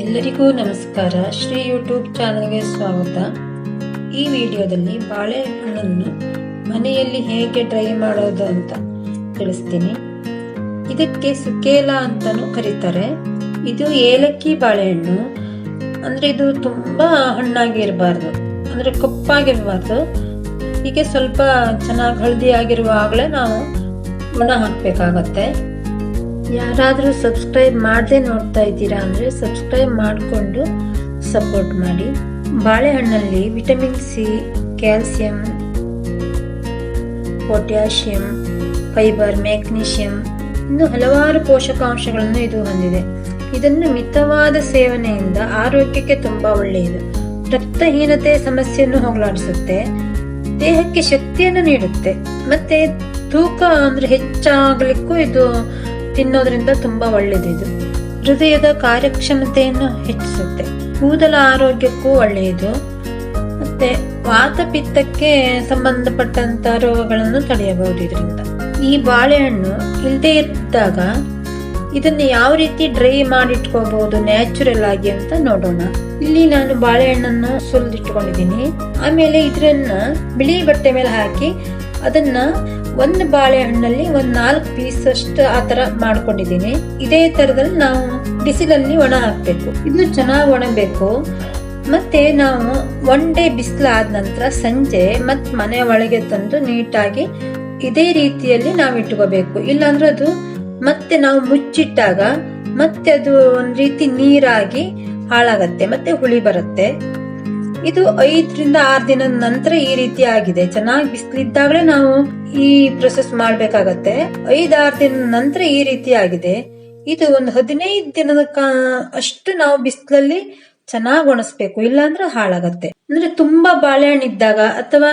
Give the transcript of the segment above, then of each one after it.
ಎಲ್ಲರಿಗೂ ನಮಸ್ಕಾರ. ಶ್ರೀ ಯೂಟ್ಯೂಬ್ ಚಾನಲ್ಗೆ ಸ್ವಾಗತ. ಈ ವಿಡಿಯೋದಲ್ಲಿ ಬಾಳೆಹಣ್ಣನ್ನು ಮನೆಯಲ್ಲಿ ಹೇಗೆ ಡ್ರೈ ಮಾಡೋದು ಅಂತ ತಿಳಿಸ್ತೀನಿ. ಇದಕ್ಕೆ ಸುಕೇಲ ಅಂತಾನು ಕರೀತಾರೆ. ಇದು ಏಲಕ್ಕಿ ಬಾಳೆಹಣ್ಣು. ಅಂದ್ರೆ ಇದು ತುಂಬಾ ಹಣ್ಣಾಗಿರಬಾರ್ದು, ಅಂದ್ರೆ ಕಪ್ಪಾಗಿರಬಾರ್ದು. ಹೀಗೆ ಸ್ವಲ್ಪ ಚೆನ್ನಾಗಿ ಹಳದಿ ಆಗಿರುವಾಗಲೇ ನಾವು ಒಣ ಹಾಕ್ಬೇಕಾಗತ್ತೆ. ಯಾರಾದರೂ ಸಬ್ಸ್ಕ್ರೈಬ್ ಮಾಡದೆ ನೋಡ್ತಾ ಇದ್ದೀರಾ ಅಂದರೆ ಸಬ್ಸ್ಕ್ರೈಬ್ ಮಾಡಿಕೊಂಡು ಸಪೋರ್ಟ್ ಮಾಡಿ. ಬಾಳೆಹಣ್ಣಲ್ಲಿ vitamin C, calcium, potassium, fibre, magnesium ಇನ್ನು ಹಲವಾರು ಪೋಷಕಾಂಶಗಳನ್ನು ಇದು ಹೊಂದಿದೆ. ಇದನ್ನು ಮಿತವಾದ ಸೇವನೆಯಿಂದ ಆರೋಗ್ಯಕ್ಕೆ ತುಂಬಾ ಒಳ್ಳೆಯದು. ರಕ್ತಹೀನತೆ ಸಮಸ್ಯೆಯನ್ನು ಹೋಗಲಾಡಿಸುತ್ತೆ, ದೇಹಕ್ಕೆ ಶಕ್ತಿಯನ್ನು ನೀಡುತ್ತೆ, ಮತ್ತೆ ತೂಕ ಅಂದ್ರೆ ಹೆಚ್ಚಾಗಲಿಕ್ಕೂ ಇದು ತಿನ್ನೋದ್ರಿಂದ ತುಂಬಾ ಒಳ್ಳೆಯದು. ಹೃದಯದ ಕಾರ್ಯಕ್ಷಮತೆಯನ್ನು ಹೆಚ್ಚಿಸುತ್ತೆ, ಕೂದಲ ಆರೋಗ್ಯಕ್ಕೂ ಒಳ್ಳೆಯದು, ಮತ್ತೆ ವಾತಪಿತ್ತಕ್ಕೆ ಸಂಬಂಧಪಟ್ಟಂತ ರೋಗಗಳನ್ನು ತಡೆಯಬಹುದು ಇದರಿಂದ. ಈ ಬಾಳೆಹಣ್ಣು ಇಲ್ಲದೆ ಇದ್ದಾಗ ಇದನ್ನು ಯಾವ ರೀತಿ ಡ್ರೈ ಮಾಡಿಟ್ಕೋಬಹುದು ನ್ಯಾಚುರಲ್ ಆಗಿ ಅಂತ ನೋಡೋಣ. ಇಲ್ಲಿ ನಾನು ಬಾಳೆಹಣ್ಣನ್ನು ಸುಲಿದಿಟ್ಕೊಂಡಿದ್ದೀನಿ. ಆಮೇಲೆ ಇದನ್ನ ಬಿಳಿ ಬಟ್ಟೆ ಮೇಲೆ ಹಾಕಿ ಅದನ್ನ ಒಂದು ಬಾಳೆಹಣ್ಣಲ್ಲಿ 4 ಪೀಸ್ ಅಷ್ಟು ಆತರ ಮಾಡ್ಕೊಂಡಿದ್ದೀನಿ. ಇದೇ ತರದಲ್ಲಿ ನಾವು ಬಿಸಿಲಲ್ಲಿ ಒಣ ಹಾಕ್ಬೇಕು. ಇದನ್ನು ಚೆನ್ನಾಗಿ ಒಣಬೇಕು. ಮತ್ತೆ ನಾವು 1 ಡೇ ಬಿಸಿಲಾದ ನಂತರ ಸಂಜೆ ಮತ್ ಮನೆ ಒಳಗೆ ತಂದು ನೀಟಾಗಿ ಇದೇ ರೀತಿಯಲ್ಲಿ ನಾವು ಇಟ್ಕೋಬೇಕು. ಇಲ್ಲಾಂದ್ರೆ ಅದು ಮತ್ತೆ ನಾವು ಮುಚ್ಚಿಟ್ಟಾಗ ಮತ್ತೆ ಅದು ಒಂದ್ ರೀತಿ ನೀರಾಗಿ ಹಾಳಾಗತ್ತೆ, ಮತ್ತೆ ಹುಳಿ ಬರುತ್ತೆ. ಇದು 5 ರಿಂದ 6 ದಿನದ ನಂತರ ಈ ರೀತಿ ಆಗಿದೆ. ಚೆನ್ನಾಗಿ ಬಿಸಿಲಿದ್ದಾಗಲೇ ನಾವು ಈ ಪ್ರೊಸೆಸ್ ಮಾಡ್ಬೇಕಾಗತ್ತೆ. 5-6 ದಿನದ ನಂತರ ಈ ರೀತಿ ಆಗಿದೆ. ಇದು ಒಂದು 15 ದಿನದ ಅಷ್ಟು ನಾವು ಬಿಸಿಲಲ್ಲಿ ಚೆನ್ನಾಗಿ ಒಣಸ್ಬೇಕು, ಇಲ್ಲಾಂದ್ರೆ ಹಾಳಾಗತ್ತೆ. ಅಂದ್ರೆ ತುಂಬಾ ಬಾಳೆಹಣ್ಣು ಇದ್ದಾಗ ಅಥವಾ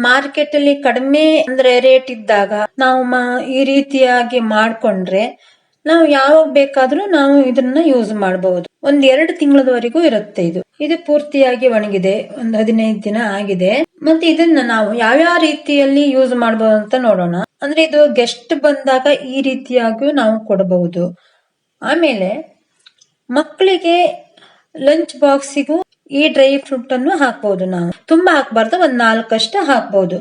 ಮಾರ್ಕೆಟ್ ಅಲ್ಲಿ ಕಡಿಮೆ ಅಂದ್ರೆ ರೇಟ್ ಇದ್ದಾಗ ನಾವು ಈ ರೀತಿಯಾಗಿ ಮಾಡ್ಕೊಂಡ್ರೆ ನಾವು ಯಾವಾಗ ಬೇಕಾದ್ರೂ ನಾವು ಇದನ್ನ ಯೂಸ್ ಮಾಡಬಹುದು. 1-2 ತಿಂಗಳವರೆಗೂ ಇರುತ್ತೆ. ಇದು ಪೂರ್ತಿಯಾಗಿ ಒಣಗಿದೆ, ಒಂದು 15 ದಿನ ಆಗಿದೆ. ಮತ್ತೆ ಇದನ್ನ ನಾವು ಯಾವ್ಯಾವ ರೀತಿಯಲ್ಲಿ ಯೂಸ್ ಮಾಡಬಹುದು ಅಂತ ನೋಡೋಣ. ಅಂದ್ರೆ ಇದು ಗೆಸ್ಟ್ ಬಂದಾಗ ಈ ರೀತಿಯಾಗಿಯೂ ನಾವು ಕೊಡಬಹುದು. ಆಮೇಲೆ ಮಕ್ಕಳಿಗೆ ಲಂಚ್ ಬಾಕ್ಸಿಗೂ ಈ ಡ್ರೈ ಫ್ರೂಟ್ ಅನ್ನು ಹಾಕಬಹುದು. ನಾವು ತುಂಬಾ ಹಾಕಬಾರ್ದು, 4 ಅಷ್ಟು ಹಾಕಬಹುದು.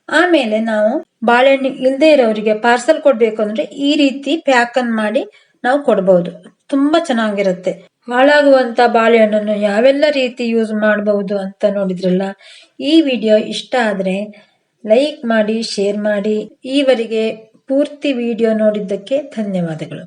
ಆಮೇಲೆ ನಾವು ಬಾಳೆಹಣ್ಣು ಇಲ್ದೇ ಇರೋರಿಗೆ ಪಾರ್ಸಲ್ ಕೊಡ್ಬೇಕು ಅಂದ್ರೆ ಈ ರೀತಿ ಪ್ಯಾಕ್ ಅನ್ನು ಮಾಡಿ ನಾವು ಕೊಡಬಹುದು. ತುಂಬಾ ಚೆನ್ನಾಗಿರುತ್ತೆ. ಹಾಳಾಗುವಂತ ಬಾಳೆಹಣ್ಣನ್ನು ಯಾವೆಲ್ಲ ರೀತಿ ಯೂಸ್ ಮಾಡಬಹುದು ಅಂತ ನೋಡಿದ್ರಲ್ಲ. ಈ ವಿಡಿಯೋ ಇಷ್ಟ ಆದ್ರೆ ಲೈಕ್ ಮಾಡಿ, ಶೇರ್ ಮಾಡಿ. ಈವರೆಗೆ ಪೂರ್ತಿ ವಿಡಿಯೋ ನೋಡಿದ್ದಕ್ಕೆ ಧನ್ಯವಾದಗಳು.